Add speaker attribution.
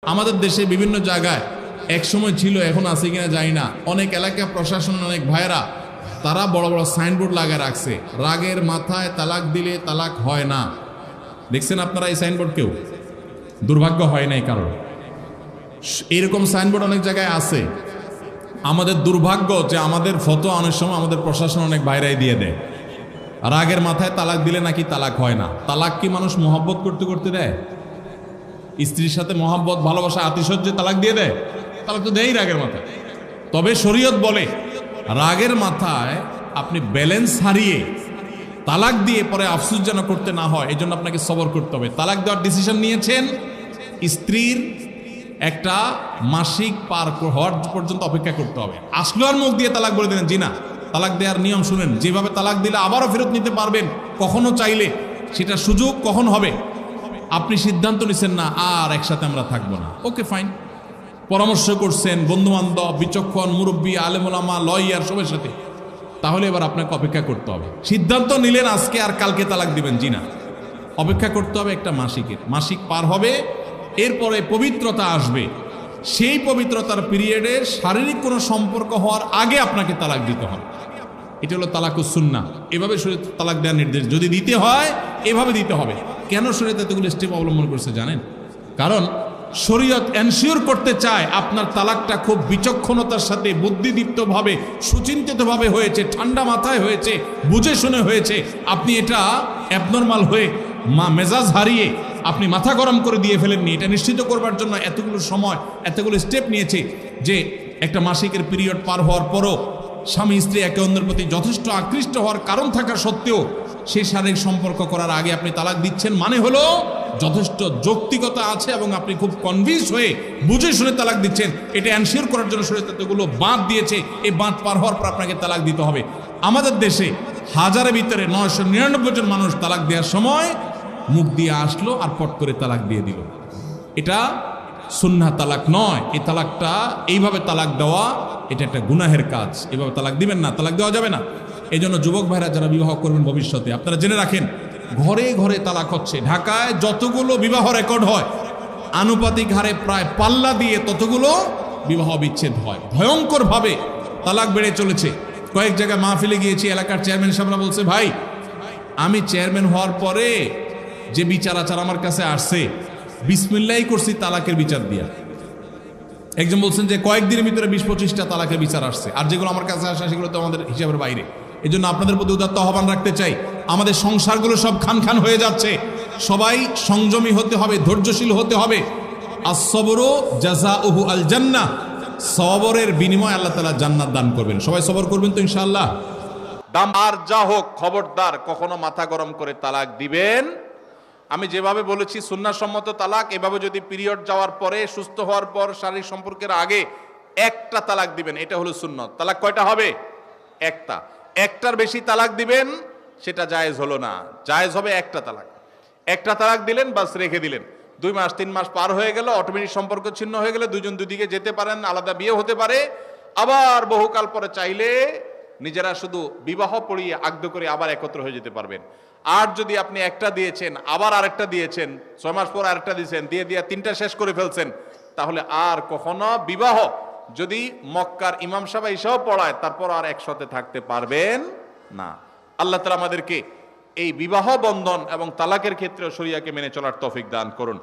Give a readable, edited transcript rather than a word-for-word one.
Speaker 1: আমাদের দেশে বিভিন্ন জায়গায় এক সময় ছিল, এখন আছে কিনা জানি না, অনেক এলাকা প্রশাসন, অনেক ভাইরা তারা বড় বড় সাইনবোর্ড লাগিয়ে রাখছে, রাগের মাথায় তালাক দিলে তালাক হয় না। দেখছেন আপনারা এই সাইনবোর্ড? কেউ দুর্ভাগ্য হয় নাই কারণ এইরকম সাইনবোর্ড অনেক জায়গায় আছে। আমাদের দুর্ভাগ্য যে আমাদের ফটো অনেক সময় আমাদের প্রশাসন অনেক বাইরে দিয়ে দেয়, রাগের মাথায় তালাক দিলে নাকি তালাক হয় না। তালাক কি মানুষ মহব্বত করতে করতে দেয়? স্ত্রীর সাথে মহব্বত, ভালোবাসা, আতিশয্যে তালাক দিয়ে দেয়? তালাক তো দেয়ই রাগের মাথায়। তবে শরীয়ত বলে রাগের মাথায় আপনি ব্যালেন্স হারিয়ে তালাক দিয়ে পরে আফসোস যেন করতে না হয়, এই জন্য আপনাকে সবর করতে হবে। তালাক দেওয়ার ডিসিশন নিয়েছেন, স্ত্রীর একটা মাসিক পার হওয়ার পর্যন্ত অপেক্ষা করতে হবে। আসলো আর মুখ দিয়ে তালাক বলে দিলেন, জি না। তালাক দেওয়ার নিয়ম শুনেন, যেভাবে তালাক দিলে আবারও ফেরত নিতে পারবেন কখনো চাইলে, সেটা সুযোগ কখন হবে। আপনি সিদ্ধান্ত নিছেন না আর একসাথে আমরা থাকবো না, ওকে ফাইন, পরামর্শ করছেন বন্ধু বান্ধব, বিচক্ষণ মুরব্বী, আলেম ওলামা, লয়ার সবার সাথে, তাহলে এবার আপনাকে অপেক্ষা করতে হবে। সিদ্ধান্ত নিলেন আজকে আর কালকে তালাক দিবেন, জি না, অপেক্ষা করতে হবে একটা মাসিকের। মাসিক পার হবে, এরপরে পবিত্রতা আসবে, সেই পবিত্রতার পিরিয়ডে শারীরিক কোনো সম্পর্ক হওয়ার আগে আপনাকে তালাক দিতে হবে। এটা হলো তালাকুস সুন্নাহ। এভাবে শরীয়ত তালাক দেওয়ার নির্দেশ, যদি দিতে হয় এভাবে দিতে হবে। কেন শরীয়ত এতগুলো স্টেপ অবলম্বন করছে জানেন? কারণ শরীয়ত এনশিওর করতে চায় আপনার তালাকটা খুব বিচক্ষণতার সাথে, বুদ্ধিদীপ্তভাবে, সুচিন্তিতভাবে হয়েছে, ঠান্ডা মাথায় হয়েছে, বুঝে শুনে হয়েছে। আপনি এটা অ্যাবনর্মাল হয়ে মেজাজ হারিয়ে আপনি মাথা গরম করে দিয়ে ফেলেননি। এটা নিশ্চিত করবার জন্য এতগুলো সময়, এতগুলো স্টেপ নিয়েছে যে একটা মাসিকের পিরিয়ড পার হওয়ার পরও স্বামী স্ত্রী একে অন্যের প্রতি যথেষ্ট আকৃষ্ট হওয়ার কারণ থাকা সত্ত্বেও সেই শারীরিক সম্পর্ক করার আগে আপনি তালাক দিচ্ছেন, মানে হলো যথেষ্ট যৌক্তিকতা আছে এবং আপনি খুব কনভিন্স হয়ে বুঝে শুনে তালাক দিচ্ছেন। এটা এনশিওর করার জন্য শরীয়ত এতগুলো বাঁধ দিয়েছে। এই বাঁধ পার হওয়ার পর আপনাকে তালাক দিতে হবে। আমাদের দেশে হাজারের ভিতরে 999 জন মানুষ তালাক দেওয়ার সময় মুখ দিয়ে আসলো আর পট করে তালাক দিয়ে দিল। এটা সুন্নাহ তালাক নয়। এই তালাকটা, এইভাবে তালাক দেওয়া, এটা একটা গুনাহের কাজ। এভাবে তালাক দিবেন না, তালাক দেওয়া যাবে না। এই জন্য যুবক ভাইরা যারা বিবাহ করবেন ভবিষ্যতে, আপনারা জেনে রাখেন ঘরে ঘরে তালাক হচ্ছে। ঢাকায় যতগুলো বিবাহ রেকর্ড হয়, আনুপাতিক হারে প্রায় পাল্লা দিয়ে ততগুলো বিবাহ বিচ্ছেদ হয়। ভয়ঙ্করভাবে তালাক বেড়ে চলেছে। কয়েক জায়গায় মাহফিলে গিয়েছি, এলাকার চেয়ারম্যান সাহেবরা বলছে, ভাই আমি চেয়ারম্যান হওয়ার পরে যে বিচার আচার আমার কাছে আসছে, বিসমিল্লাহি করছি তালাকের বিচার দিয়া। একজন বলছেন যে কয়েকদিনের ভিতরে 20-25টা তালাকের বিচার আসছে, আর যেগুলো আমার কাছে আসে সেগুলো তো আমাদের হিসাবের বাইরে। এই জন্য আপনাদের প্রতি উদাত্ত আহ্বান রাখতে চাই, আমাদের সংসারগুলো সব খান খান হয়ে যাচ্ছে। সবাই সংযমী হতে হবে, ধৈর্যশীল হতে হবে। as-sabru জাযাউহু আল জান্নাহ, সবরের বিনিময় আল্লাহ তাআলা জান্নাত দান করবেন। সবাই সবর করবেন তো ইনশাআল্লাহ। দাম আর যা হোক, খবরদার কখনো মাথা গরম করে তালাক দিবেন। আমি যেভাবে বলেছি সুন্নাহসম্মত তালাক, এভাবে যদি পিরিয়ড যাওয়ার পরে, সুস্থ হওয়ার পর, শারীরিক সম্পর্কের আগে একটা তালাক দিবেন, এটা হলো সুন্নত। তালাক কয়টা হবে? একটা। একটার বেশি তালাক দিবেন সেটা জায়েজ হলো না, জায়েজ হবে একটা তালাক। একটা তালাক দিলেন, বাস রেখে দিলেন। 2 মাস 3 মাস পার হয়ে গেল, অটোমেটিক সম্পর্ক ছিন্ন হয়ে গেলে দুজন দুদিকে যেতে পারেন, আলাদা বিয়ে হতে পারে। আবার বহুকাল পরে চাইলে নিজেরা শুধু বিবাহ পড়িয়ে আগ্ধ করে আবার একত্র হয়ে যেতে পারবেন। আর যদি আপনি একটা দিয়েছেন, আবার আরেকটা দিয়েছেন, 6 মাস পর আরেকটা দিয়েছেন, দিয়ে 3টা শেষ করে ফেলছেন, তাহলে আর কখনো বিবাহ যদি মক্কার ইমাম সাহেব এসেও পড়ায়, তারপর আর একসাথে থাকতে পারবেন না। আল্লাহ তাআলা আমাদেরকে এই বিবাহ বন্ধন এবং তালাকের ক্ষেত্রে শরিয়াকে মেনে চলার তৌফিক দান করুন।